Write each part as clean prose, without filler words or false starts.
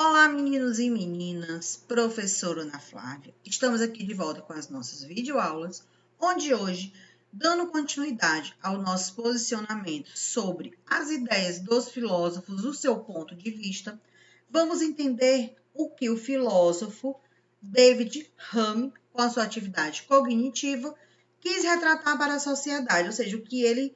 Olá, meninos e meninas, professora Ana Flávia. Estamos aqui de volta com as nossas videoaulas, onde hoje, dando continuidade ao nosso posicionamento sobre as ideias dos filósofos, do seu ponto de vista, vamos entender o que o filósofo David Hume, com a sua atividade cognitiva, quis retratar para a sociedade, ou seja, o que ele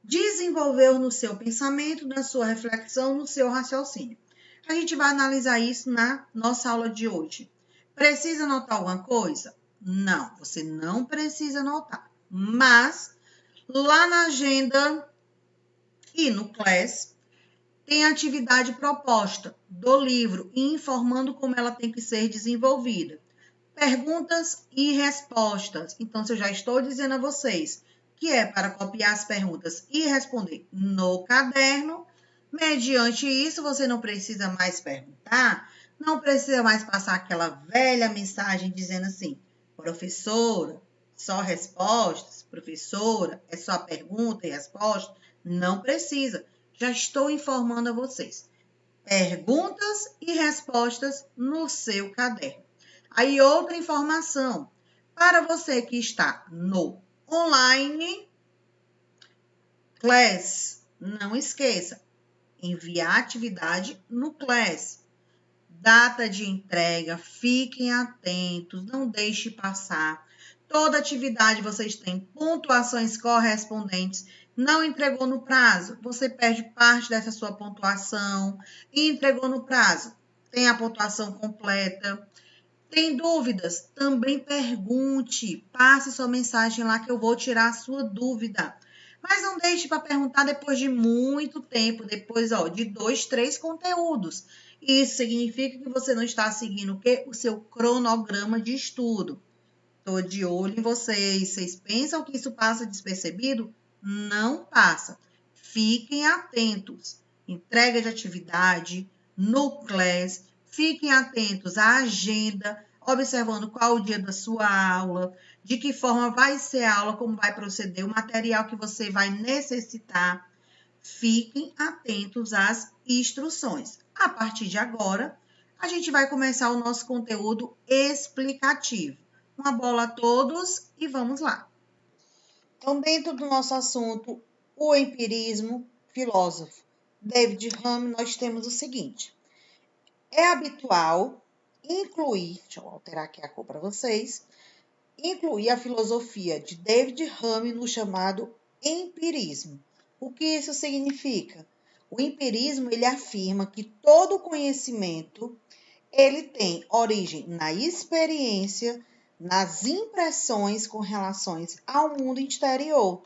desenvolveu no seu pensamento, na sua reflexão, no seu raciocínio. A gente vai analisar isso na nossa aula de hoje. Precisa anotar alguma coisa? Não, você não precisa anotar. Mas, lá na agenda e no Class, tem a atividade proposta do livro e informando como ela tem que ser desenvolvida. Perguntas e respostas. Então, se eu já estou dizendo a vocês que é para copiar as perguntas e responder no caderno, mediante isso, você não precisa mais perguntar, não precisa mais passar aquela velha mensagem dizendo assim, professora, só respostas, professora, é só pergunta e resposta. Não precisa. Já estou informando a vocês. Perguntas e respostas no seu caderno. Aí, outra informação. Para você que está no online, Class, não esqueça, enviar atividade no Class. Data de entrega, fiquem atentos, não deixe passar. Toda atividade vocês têm pontuações correspondentes. Não entregou no prazo, você perde parte dessa sua pontuação. E entregou no prazo, tem a pontuação completa. Tem dúvidas? Também pergunte. Passe sua mensagem lá que eu vou tirar a sua dúvida. Mas não deixe para perguntar depois de muito tempo, depois de 2, 3 conteúdos. Isso significa que você não está seguindo o quê? O seu cronograma de estudo. Estou de olho em vocês. Vocês pensam que isso passa despercebido? Não passa. Fiquem atentos. Entrega de atividade no Class. Fiquem atentos à agenda, observando qual o dia da sua aula, de que forma vai ser a aula, como vai proceder, o material que você vai necessitar. Fiquem atentos às instruções. A partir de agora, a gente vai começar o nosso conteúdo explicativo. Uma bola a todos e vamos lá. Então, dentro do nosso assunto, o empirismo, filósofo David Hume, nós temos o seguinte. É habitual incluir, deixa eu alterar aqui a cor para vocês, incluir a filosofia de David Hume no chamado empirismo. O que isso significa? O empirismo, ele afirma que todo conhecimento, ele tem origem na experiência, nas impressões com relação ao mundo exterior,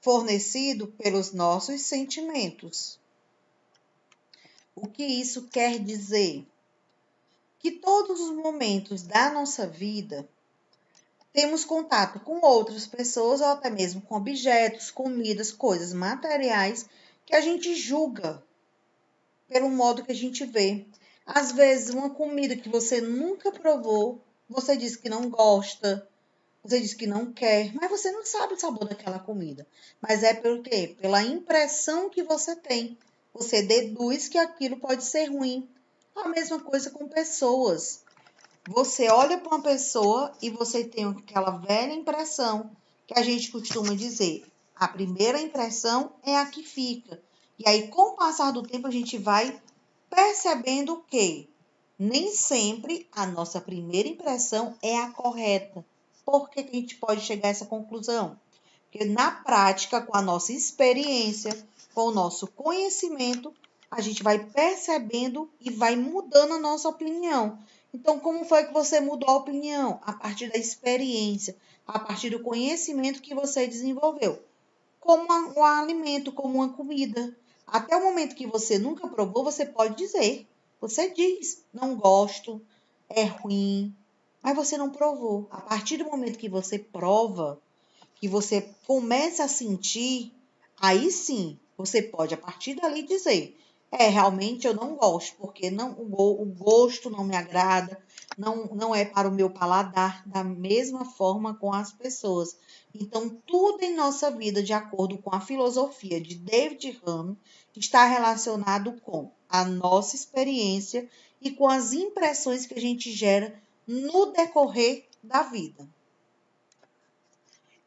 fornecido pelos nossos sentimentos. O que isso quer dizer? Que todos os momentos da nossa vida temos contato com outras pessoas ou até mesmo com objetos, comidas, coisas materiais que a gente julga pelo modo que a gente vê. Às vezes, uma comida que você nunca provou, você diz que não gosta, você diz que não quer, mas você não sabe o sabor daquela comida. Mas é pelo quê? Pela impressão que você tem. Você deduz que aquilo pode ser ruim. A mesma coisa com pessoas. Você olha para uma pessoa e você tem aquela velha impressão que a gente costuma dizer. A primeira impressão é a que fica. E aí, com o passar do tempo, a gente vai percebendo que nem sempre a nossa primeira impressão é a correta. Por que a gente pode chegar a essa conclusão? Porque na prática, com a nossa experiência, com o nosso conhecimento, a gente vai percebendo e vai mudando a nossa opinião. Então, como foi que você mudou a opinião? A partir da experiência, a partir do conhecimento que você desenvolveu. Como um alimento, como uma comida. Até o momento que você nunca provou, você pode dizer. Você diz, não gosto, é ruim, mas você não provou. A partir do momento que você prova, que você começa a sentir, aí sim, você pode, a partir dali, dizer, Realmente eu não gosto, porque não, o gosto não me agrada, não é para o meu paladar, da mesma forma com as pessoas. Então, tudo em nossa vida, de acordo com a filosofia de David Hume, está relacionado com a nossa experiência e com as impressões que a gente gera no decorrer da vida.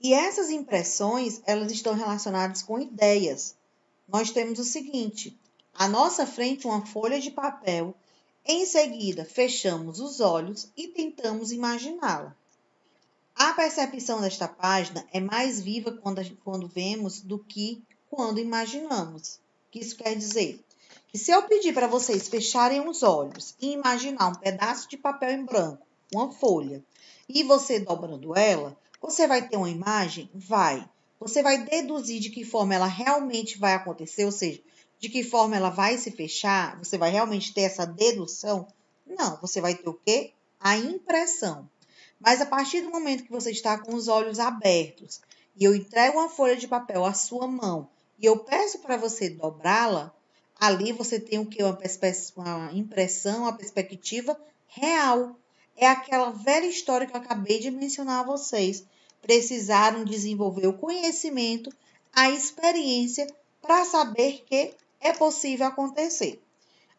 E essas impressões, elas estão relacionadas com ideias. Nós temos o seguinte: à nossa frente uma folha de papel, em seguida fechamos os olhos e tentamos imaginá-la. A percepção desta página é mais viva quando vemos do que quando imaginamos. O que isso quer dizer? Que se eu pedir para vocês fecharem os olhos e imaginar um pedaço de papel em branco, uma folha, e você dobrando ela, você vai ter uma imagem? Vai. Você vai deduzir de que forma ela realmente vai acontecer, ou seja, de que forma ela vai se fechar? Você vai realmente ter essa dedução? Não, você vai ter o quê? A impressão. Mas a partir do momento que você está com os olhos abertos e eu entrego uma folha de papel à sua mão e eu peço para você dobrá-la, ali você tem o que? Uma impressão, uma perspectiva real. É aquela velha história que eu acabei de mencionar a vocês. Precisaram desenvolver o conhecimento, a experiência para saber que é possível acontecer.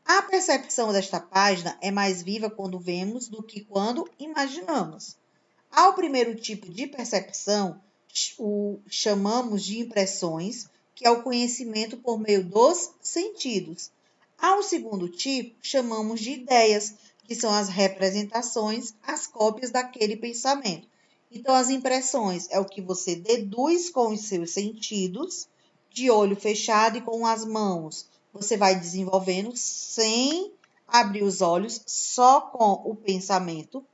A percepção desta página é mais viva quando vemos do que quando imaginamos. Ao primeiro tipo de percepção, o chamamos de impressões, que é o conhecimento por meio dos sentidos. Ao segundo tipo, chamamos de ideias, que são as representações, as cópias daquele pensamento. Então, as impressões é o que você deduz com os seus sentidos, de olho fechado e com as mãos. Você vai desenvolvendo sem abrir os olhos, só com o pensamento.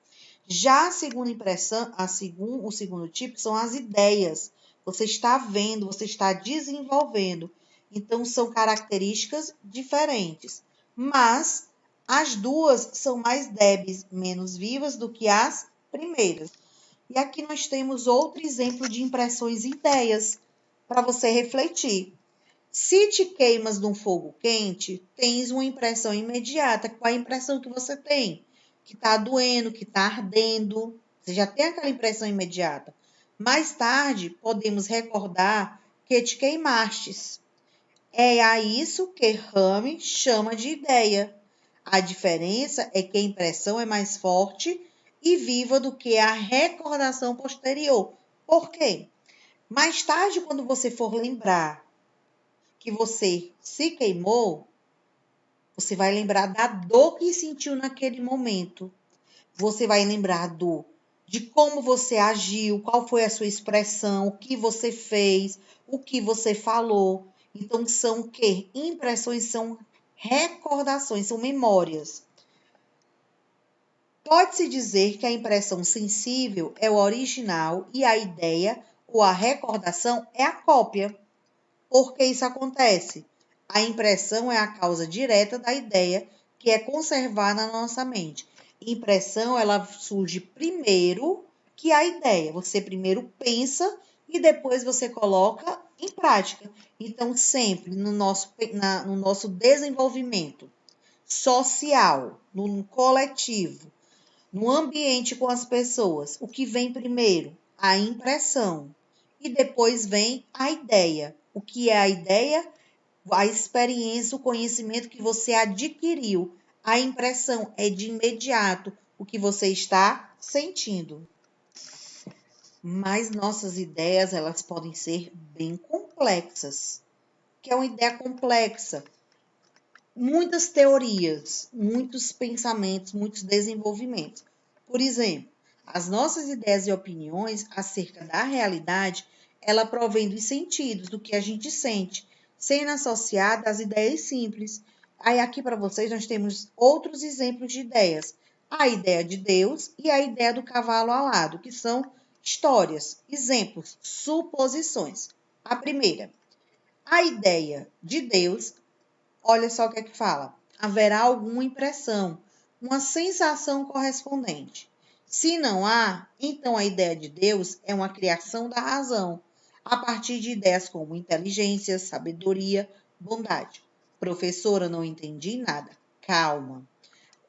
Já a segunda impressão, o segundo tipo são as ideias. Você está vendo, você está desenvolvendo. Então, são características diferentes. Mas as duas são mais débeis, menos vivas do que as primeiras. E aqui nós temos outro exemplo de impressões e ideias para você refletir. Se te queimas num fogo quente, tens uma impressão imediata. Qual é a impressão que você tem? Que está doendo, que está ardendo. Você já tem aquela impressão imediata. Mais tarde, podemos recordar que te queimastes. É a isso que Rame chama de ideia. A diferença é que a impressão é mais forte e viva do que a recordação posterior. Por quê? Mais tarde, quando você for lembrar que você se queimou, você vai lembrar da dor que sentiu naquele momento. Você vai lembrar de como você agiu, qual foi a sua expressão, o que você fez, o que você falou. Então, são o quê? Impressões são recordações, são memórias. Pode-se dizer que a impressão sensível é o original e a ideia ou a recordação é a cópia. Por que isso acontece? A impressão é a causa direta da ideia que é conservada na nossa mente. Impressão, ela surge primeiro que a ideia. Você primeiro pensa e depois você coloca em prática. Então, sempre no nosso desenvolvimento social, no coletivo, no ambiente com as pessoas, o que vem primeiro? A impressão. E depois vem a ideia. O que é a ideia? A experiência, o conhecimento que você adquiriu. A impressão é de imediato o que você está sentindo. Mas nossas ideias, elas podem ser bem complexas. O que é uma ideia complexa? Muitas teorias, muitos pensamentos, muitos desenvolvimentos. Por exemplo, as nossas ideias e opiniões acerca da realidade, ela provém dos sentidos, do que a gente sente, sendo associada às ideias simples. Aí aqui para vocês nós temos outros exemplos de ideias. A ideia de Deus e a ideia do cavalo alado, que são histórias, exemplos, suposições. A primeira, a ideia de Deus. Olha só o que é que fala. Haverá alguma impressão, uma sensação correspondente. Se não há, então a ideia de Deus é uma criação da razão, a partir de ideias como inteligência, sabedoria, bondade. Professora, não entendi nada. Calma.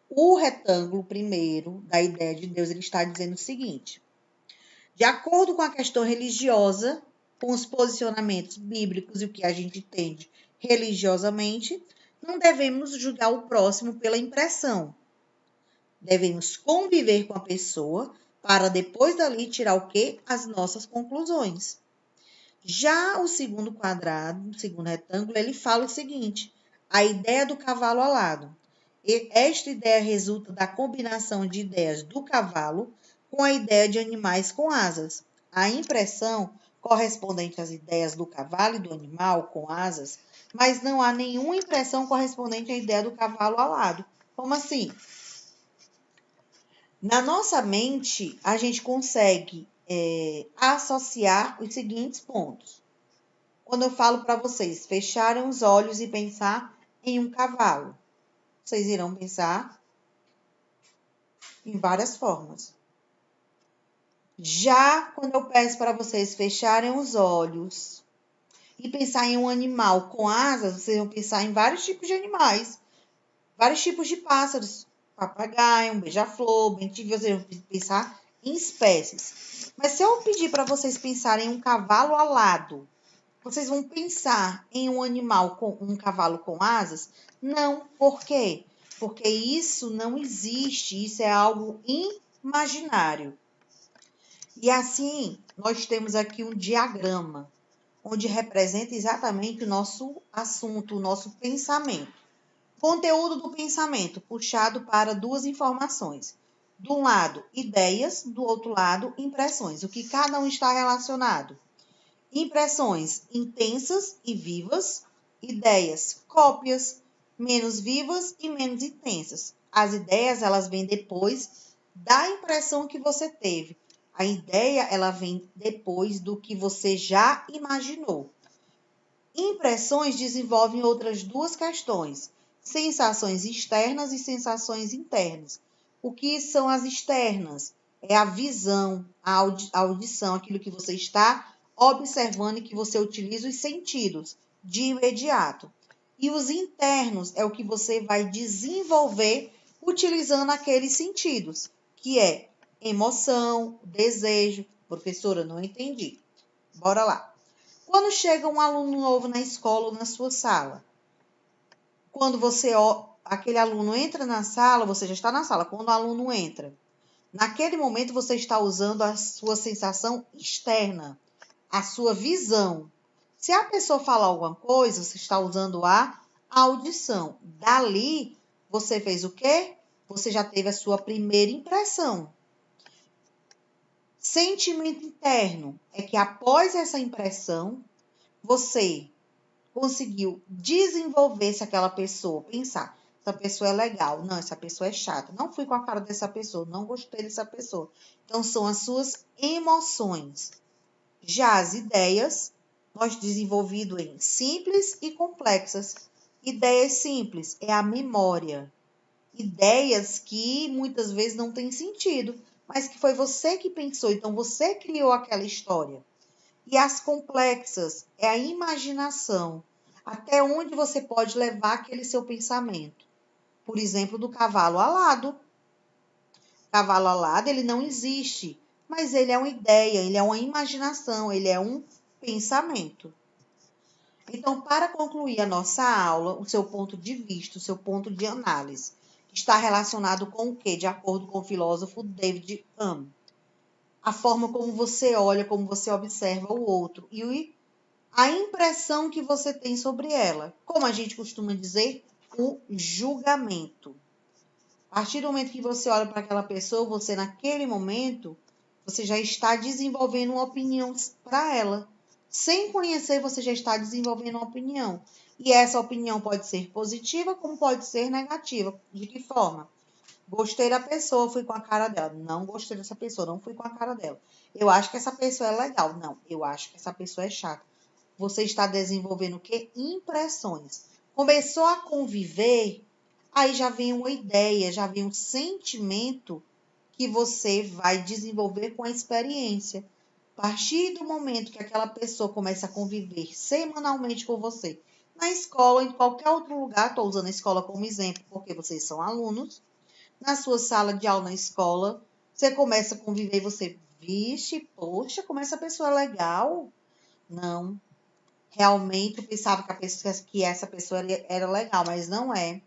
O retângulo primeiro da ideia de Deus, ele está dizendo o seguinte: de acordo com a questão religiosa, com os posicionamentos bíblicos e o que a gente entende religiosamente, não devemos julgar o próximo pela impressão. Devemos conviver com a pessoa para depois dali tirar o quê? As nossas conclusões. Já o segundo quadrado, o segundo retângulo, ele fala o seguinte: a ideia do cavalo alado. Esta ideia resulta da combinação de ideias do cavalo com a ideia de animais com asas. A impressão correspondente às ideias do cavalo e do animal com asas, mas não há nenhuma impressão correspondente à ideia do cavalo alado. Como assim? Na nossa mente, a gente consegue associar os seguintes pontos. Quando eu falo para vocês fecharem os olhos e pensar em um cavalo, vocês irão pensar em várias formas. Já quando eu peço para vocês fecharem os olhos e pensar em um animal com asas, vocês vão pensar em vários tipos de animais, vários tipos de pássaros, papagaio, um beija-flor, bem-te-vi, vocês vão pensar em espécies. Mas se eu pedir para vocês pensarem em um cavalo alado, vocês vão pensar em um animal com um cavalo com asas? Não. Por quê? Porque isso não existe, isso é algo imaginário. E assim, nós temos aqui um diagrama, onde representa exatamente o nosso assunto, o nosso pensamento. Conteúdo do pensamento, puxado para duas informações. De um lado, ideias, do outro lado, impressões. O que cada um está relacionado? Impressões intensas e vivas, ideias cópias, menos vivas e menos intensas. As ideias, elas vêm depois da impressão que você teve. A ideia, ela vem depois do que você já imaginou. Impressões desenvolvem outras duas questões: sensações externas e sensações internas. O que são as externas? É a visão, a audição, aquilo que você está observando e que você utiliza os sentidos de imediato. E os internos é o que você vai desenvolver utilizando aqueles sentidos, que é emoção, desejo. Professora, não entendi. Bora lá. Quando chega um aluno novo na escola ou na sua sala, quando aquele aluno entra na sala, você já está na sala. Quando o aluno entra, naquele momento você está usando a sua sensação externa, a sua visão. Se a pessoa falar alguma coisa, você está usando a audição. Dali, você fez o quê? Você já teve a sua primeira impressão. Sentimento interno é que após essa impressão, você conseguiu desenvolver se aquela pessoa, pensar, essa pessoa é legal, não, essa pessoa é chata, não fui com a cara dessa pessoa, não gostei dessa pessoa. Então, são as suas emoções. Já as ideias, nós desenvolvido em simples e complexas. Ideias simples é a memória. Ideias que muitas vezes não têm sentido, mas que foi você que pensou, então você criou aquela história. E as complexas é a imaginação, até onde você pode levar aquele seu pensamento. Por exemplo, do cavalo alado. O cavalo alado, ele não existe, mas ele é uma ideia, ele é uma imaginação, ele é um pensamento. Então, para concluir a nossa aula, o seu ponto de vista, o seu ponto de análise, está relacionado com o quê? De acordo com o filósofo David Hume. A forma como você olha, como você observa o outro e a impressão que você tem sobre ela. Como a gente costuma dizer, o julgamento. A partir do momento que você olha para aquela pessoa, você naquele momento, você já está desenvolvendo uma opinião para ela. Sem conhecer, você já está desenvolvendo uma opinião. E essa opinião pode ser positiva, como pode ser negativa. De que forma? Gostei da pessoa, fui com a cara dela. Não gostei dessa pessoa, não fui com a cara dela. Eu acho que essa pessoa é legal. Não, eu acho que essa pessoa é chata. Você está desenvolvendo o quê? Impressões. Começou a conviver, aí já vem uma ideia, já vem um sentimento que você vai desenvolver com a experiência. A partir do momento que aquela pessoa começa a conviver semanalmente com você, na escola, em qualquer outro lugar, estou usando a escola como exemplo, porque vocês são alunos, na sua sala de aula na escola, você começa a conviver e você, vixe, poxa, como essa pessoa é legal. Não, realmente eu pensava que essa pessoa era legal, mas não é.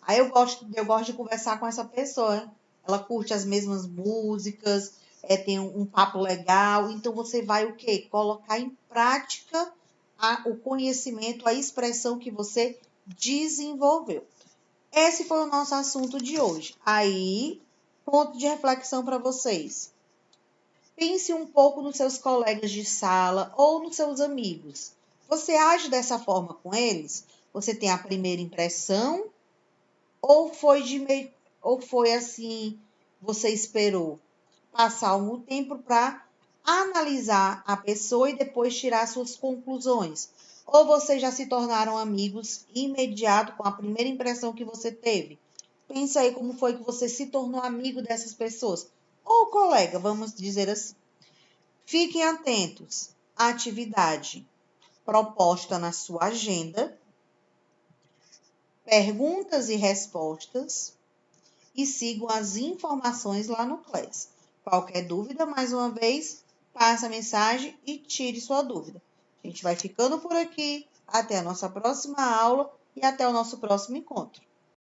Aí eu gosto de conversar com essa pessoa. Ela curte as mesmas músicas, tem um papo legal. Então você vai o quê? Colocar em prática o conhecimento, a expressão que você desenvolveu. Esse foi o nosso assunto de hoje. Aí, ponto de reflexão para vocês. Pense um pouco nos seus colegas de sala ou nos seus amigos. Você age dessa forma com eles? Você tem a primeira impressão ou foi assim, você esperou passar algum tempo para analisar a pessoa e depois tirar suas conclusões? Ou vocês já se tornaram amigos imediato com a primeira impressão que você teve? Pensa aí como foi que você se tornou amigo dessas pessoas. Ou colega, vamos dizer assim. Fiquem atentos à atividade proposta na sua agenda, perguntas e respostas, e sigam as informações lá no Class. Qualquer dúvida, mais uma vez, passe a mensagem e tire sua dúvida. A gente vai ficando por aqui. Até a nossa próxima aula e até o nosso próximo encontro.